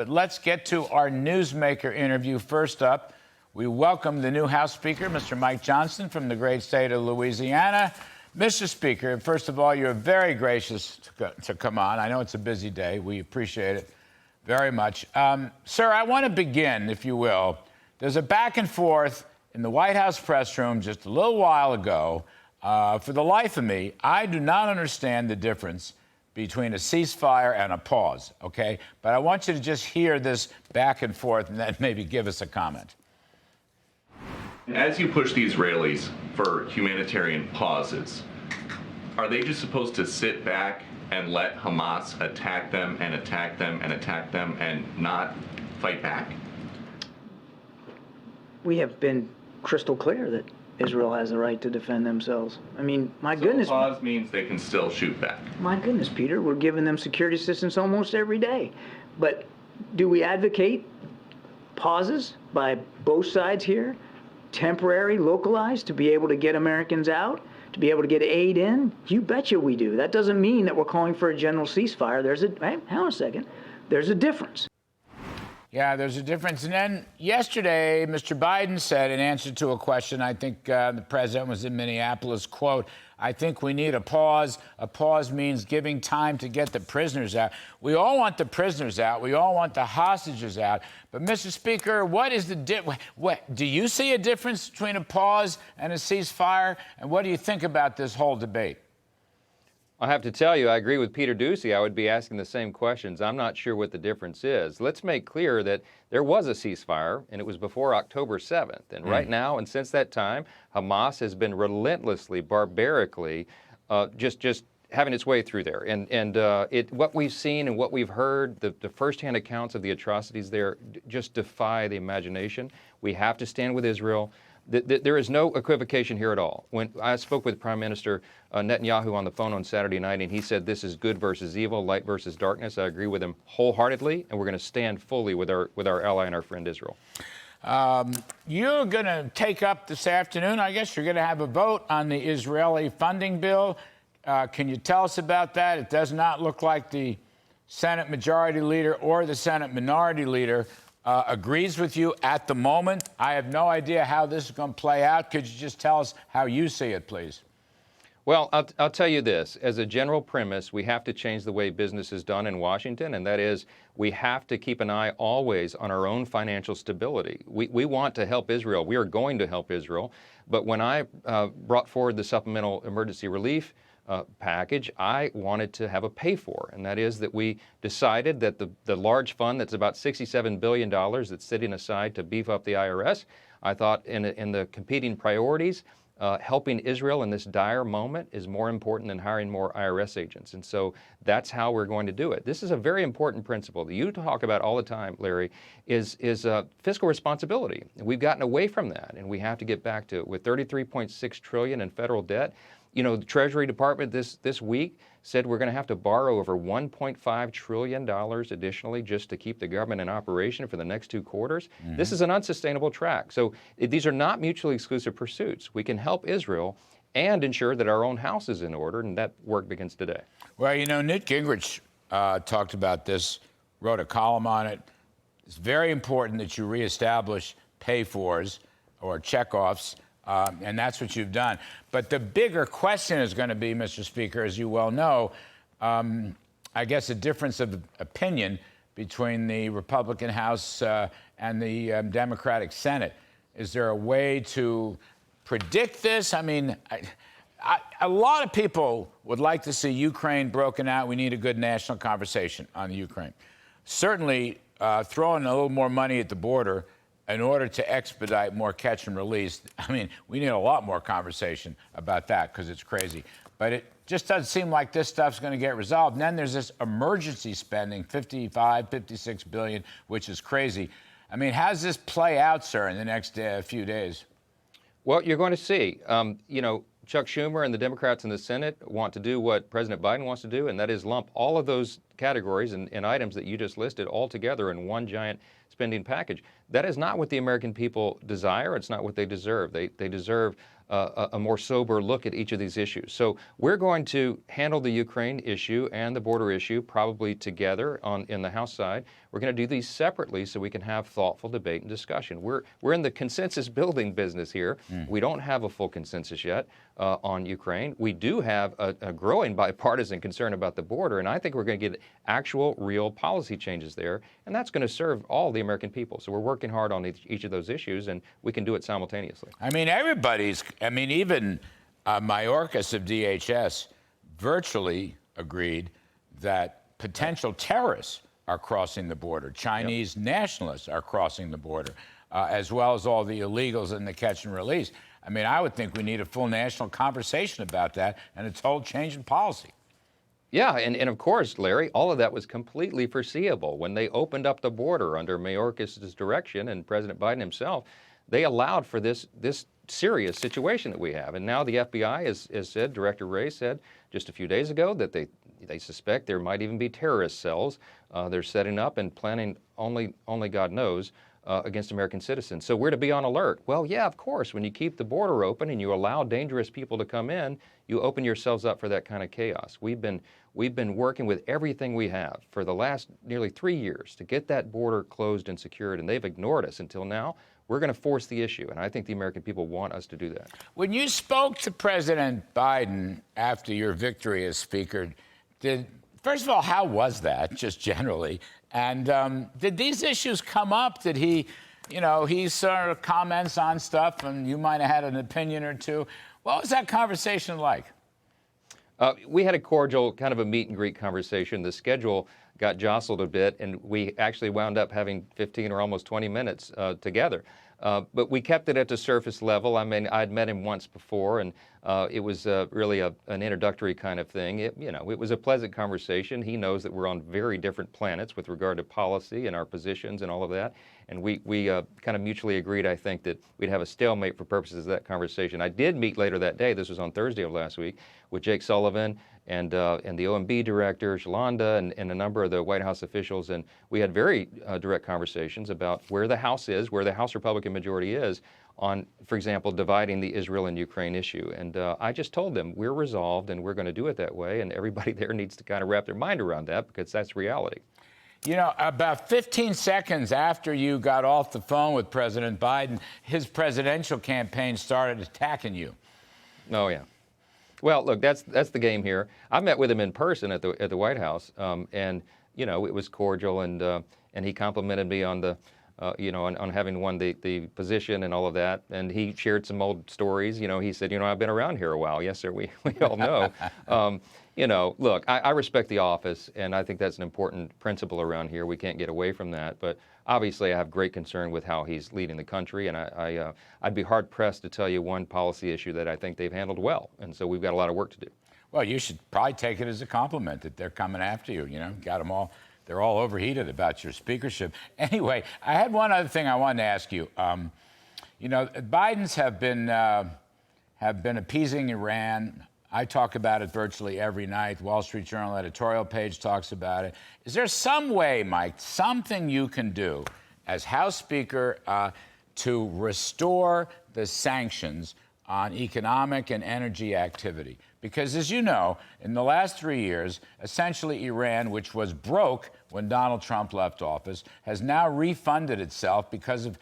But let's get to our newsmaker interview. First up, we welcome the new House Speaker, Mr. Mike Johnson, from the great state of Louisiana. Mr. Speaker, first of all, you're very gracious to come on. I know it's a busy day. We appreciate it very much. Sir, I want to begin, if you will. There's a back and forth in the White House press room just a little while ago. For the life of me, I do not understand the difference between a ceasefire and a pause, okay? But I want you to just hear this back and forth and then maybe give us a comment. As you push the Israelis for humanitarian pauses, are they just supposed to sit back and let Hamas attack them and attack them and attack them and not fight back? We have been crystal clear that Israel has the right to defend themselves. I mean, my goodness. Pause means they can still shoot back. My goodness, Peter, we're giving them security assistance almost every day. But do we advocate pauses by both sides here? Temporary, localized, to be able to get Americans out, to be able to get aid in? You betcha we do. That doesn't mean that we're calling for a general ceasefire. Hang on a second. There's a difference. Yeah, there's a difference. And then yesterday, Mr. Biden said in answer to a question, I think the president was in Minneapolis, quote, I think we need a pause. A pause means giving time to get the prisoners out. We all want the prisoners out. We all want the hostages out. But, Mr. Speaker, what is the do you see a difference between a pause and a ceasefire? And what do you think about this whole debate? I have to tell you, I agree with Peter Doocy. I would be asking the same questions. I'm not sure what the difference is. Let's make clear that there was a ceasefire, and it was before October 7th. And right now, and since that time, Hamas has been relentlessly, barbarically, just having its way through there. And what we've seen and what we've heard, the firsthand accounts of the atrocities there just defy the imagination. We have to stand with Israel. There is no equivocation here at all. When I spoke with Prime Minister Netanyahu on the phone on Saturday night, and he said this is good versus evil, light versus darkness, I agree with him wholeheartedly, and we're going to stand fully with our ally and our friend Israel. You're going to take up this afternoon, I guess you're going to have a vote on the Israeli funding bill. Can you tell us about that? It does not look like the Senate Majority Leader or the Senate Minority Leader agrees with you at the moment. I have no idea how this is going to play out. Could you just tell us how you see it, please? Well, I'll tell you this. As a general premise, we have to change the way business is done in Washington, and that is we have to keep an eye always on our own financial stability. We want to help Israel. We are going to help Israel. But when I brought forward the supplemental emergency relief package, I wanted to have a pay for, and that is that we decided that the large fund that's about $67 billion that's sitting aside to beef up the IRS, I thought in the competing priorities, helping Israel in this dire moment is more important than hiring more IRS agents. And so that's how we're going to do it. This is a very important principle that you talk about all the time, Larry, is fiscal responsibility. We've gotten away from that, and we have to get back to it. With $33.6 trillion in federal debt, you know, the Treasury Department this week said we're going to have to borrow over $1.5 trillion additionally just to keep the government in operation for the next 2 quarters. Mm-hmm. This is an unsustainable track. So these are not mutually exclusive pursuits. We can help Israel and ensure that our own house is in order, and that work begins today. Well, you know, Newt Gingrich talked about this, wrote a column on it. It's very important that you reestablish pay-fors or checkoffs. And that's what you've done. But the bigger question is going to be, Mr. Speaker, as you well know, I guess a difference of opinion between the Republican House and the Democratic Senate. Is there a way to predict this? I mean, a lot of people would like to see Ukraine broken out. We need a good national conversation on the Ukraine. Certainly, throwing a little more money at the border in order to expedite more catch and release. I mean, we need a lot more conversation about that because it's crazy. But it just doesn't seem like this stuff's going to get resolved. And then there's this emergency spending, 56 billion, which is crazy. I mean, how does this play out, sir, in the next few days? Well, you're going to see. You know, Chuck Schumer and the Democrats in the Senate want to do what President Biden wants to do, and that is lump all of those categories and items that you just listed all together in one giant spending package. That is not what the American people desire. It's not what they deserve. They deserve a more sober look at each of these issues. So we're going to handle the Ukraine issue and the border issue probably together in the House side. We're going to do these separately so we can have thoughtful debate and discussion. We're in the consensus building business here. We don't have a full consensus yet on Ukraine. We do have a growing bipartisan concern about the border, and I think we're going to get actual, real policy changes there, and that's going to serve all the American people. So we're working hard on each of those issues, and we can do it simultaneously. I mean, even Mayorkas of DHS virtually agreed that potential terrorists are crossing the border. Chinese nationalists are crossing the border, as well as all the illegals in the catch and release. I mean, I would think we need a full national conversation about that and a total change in policy. Yeah, and of course, Larry, all of that was completely foreseeable. When they opened up the border under Mayorkas' direction and President Biden himself, they allowed for this serious situation that we have. And now the FBI has said, Director Wray said just a few days ago, that they suspect there might even be terrorist cells they're setting up and planning only God knows against American citizens. So we're to be on alert. Well, yeah, of course, when you keep the border open and you allow dangerous people to come in, you open yourselves up for that kind of chaos. We've been working with everything we have for the last nearly 3 years to get that border closed and secured, and they've ignored us until now. We're going to force the issue, and I think the American people want us to do that. When you spoke to President Biden after your victory as Speaker, first of all, how was that, just generally? And did these issues come up? Did he sort of comments on stuff, and you might have had an opinion or two? What was that conversation like? We had a cordial kind of a meet and greet conversation. The schedule got jostled a bit, and we actually wound up having 15 or almost 20 minutes together. But we kept it at the surface level. I mean, I'd met him once before, and it was really an introductory kind of thing. It was a pleasant conversation. He knows that we're on very different planets with regard to policy and our positions and all of that. And we kind of mutually agreed, I think, that we'd have a stalemate for purposes of that conversation. I did meet later that day, this was on Thursday of last week, with Jake Sullivan and the OMB director, Shalanda, and a number of the White House officials. And we had very direct conversations about where the House is, where the House Republican majority is on, for example, dividing the Israel and Ukraine issue. And I just told them we're resolved and we're going to do it that way. And everybody there needs to kind of wrap their mind around that, because that's reality. You know, about 15 seconds after you got off the phone with President Biden, his presidential campaign started attacking you. Oh, yeah. Well, look, that's the game here. I met with him in person at the White House, and it was cordial, and he complimented me on the on having won the position and all of that. And he shared some old stories. He said, I've been around here a while. Yes, sir, we all know. Look, I respect the office, and I think that's an important principle around here. We can't get away from that. But obviously, I have great concern with how he's leading the country, and I'd be hard-pressed to tell you one policy issue that I think they've handled well. And so we've got a lot of work to do. Well, you should probably take it as a compliment that they're coming after you. Got them all. They're all overheated about your speakership. Anyway, I had one other thing I wanted to ask you. Bidens have been appeasing Iran. I talk about it virtually every night. Wall Street Journal editorial page talks about it. Is there some way, Mike, something you can do as House Speaker to restore the sanctions on economic and energy activity? Because, as you know, in the last 3 years, essentially Iran, which was broke when Donald Trump left office, has now refunded itself because of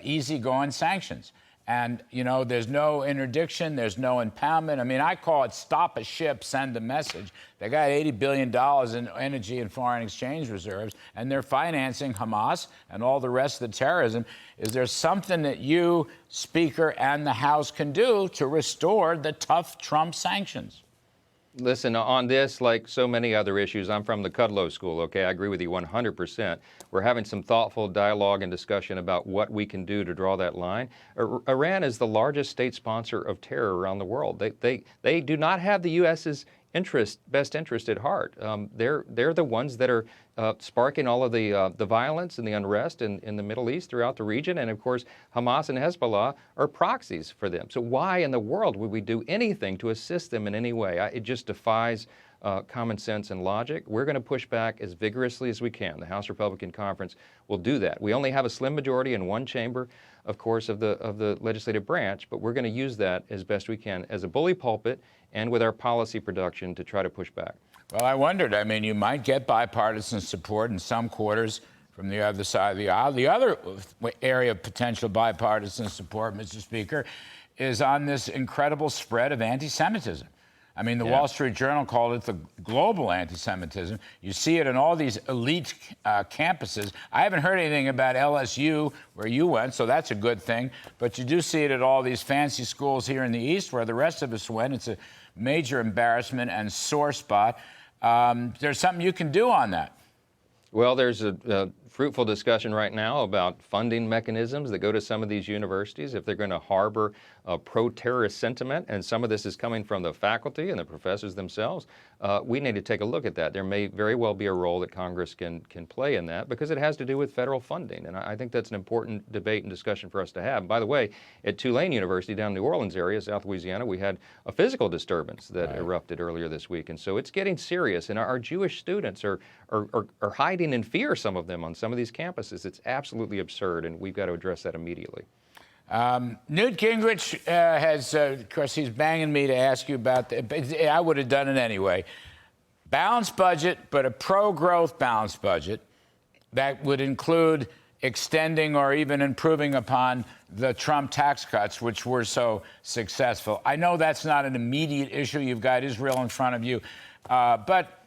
easygoing sanctions. And, there's no interdiction, there's no impoundment. I mean, I call it stop a ship, send a message. They got $80 billion in energy and foreign exchange reserves, and they're financing Hamas and all the rest of the terrorism. Is there something that you, Speaker, and the House can do to restore the tough Trump sanctions? Listen, on this, like so many other issues, I'm from the Kudlow school, okay? I agree with you 100%. We're having some thoughtful dialogue and discussion about what we can do to draw that line. Iran is the largest state sponsor of terror around the world. They do not have the U.S.'s best interest at heart. They're the ones that are sparking all of the violence and the unrest in the Middle East throughout the region. And of course, Hamas and Hezbollah are proxies for them. So why in the world would we do anything to assist them in any way? It just defies common sense and logic, we're going to push back as vigorously as we can. The House Republican Conference will do that. We only have a slim majority in one chamber, of course, of the legislative branch, but we're going to use that as best we can as a bully pulpit and with our policy production to try to push back. Well, I wondered. I mean, you might get bipartisan support in some quarters from the other side of the aisle. The other area of potential bipartisan support, Mr. Speaker, is on this incredible spread of anti-Semitism. I mean, the Wall Street Journal called it the global anti-Semitism. You see it in all these elite campuses. I haven't heard anything about LSU, where you went, so that's a good thing. But you do see it at all these fancy schools here in the East, where the rest of us went. It's a major embarrassment and sore spot. There's something you can do on that. Well, there's a fruitful discussion right now about funding mechanisms that go to some of these universities if they're going to harbor pro-terrorist sentiment, and some of this is coming from the faculty and the professors themselves. We need to take a look at that. There may very well be a role that Congress can play in that because it has to do with federal funding, and I think that's an important debate and discussion for us to have. By the way, at Tulane University down in the New Orleans area, South Louisiana, we had a physical disturbance that erupted earlier this week, and so it's getting serious, and our Jewish students are hiding in fear, some of them, on some of these campuses. It's absolutely absurd, and we've got to address that immediately. Newt Gingrich has, of course, he's banging me to ask you about that, but I would have done it anyway. Balanced budget, but a pro-growth balanced budget that would include extending or even improving upon the Trump tax cuts, which were so successful. I know that's not an immediate issue. You've got Israel in front of you. But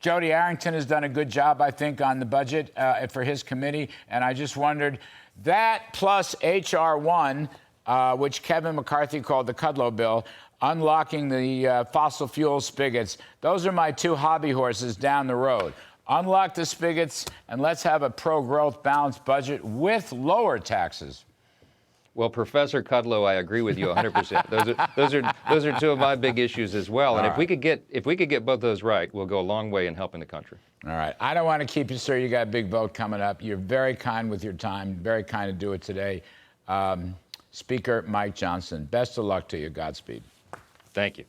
Jody Arrington has done a good job, I think, on the budget for his committee. And I just wondered, that plus H.R. 1, which Kevin McCarthy called the Kudlow bill, unlocking the fossil fuel spigots, those are my two hobby horses down the road. Unlock the spigots, and let's have a pro-growth balanced budget with lower taxes. Well, Professor Kudlow, I agree with you 100%. Those are two of my big issues as well. And if we could get both those right, we'll go a long way in helping the country. All right. I don't want to keep you, sir. You got a big vote coming up. You're very kind with your time. Very kind to do it today. Speaker Mike Johnson, best of luck to you. Godspeed. Thank you.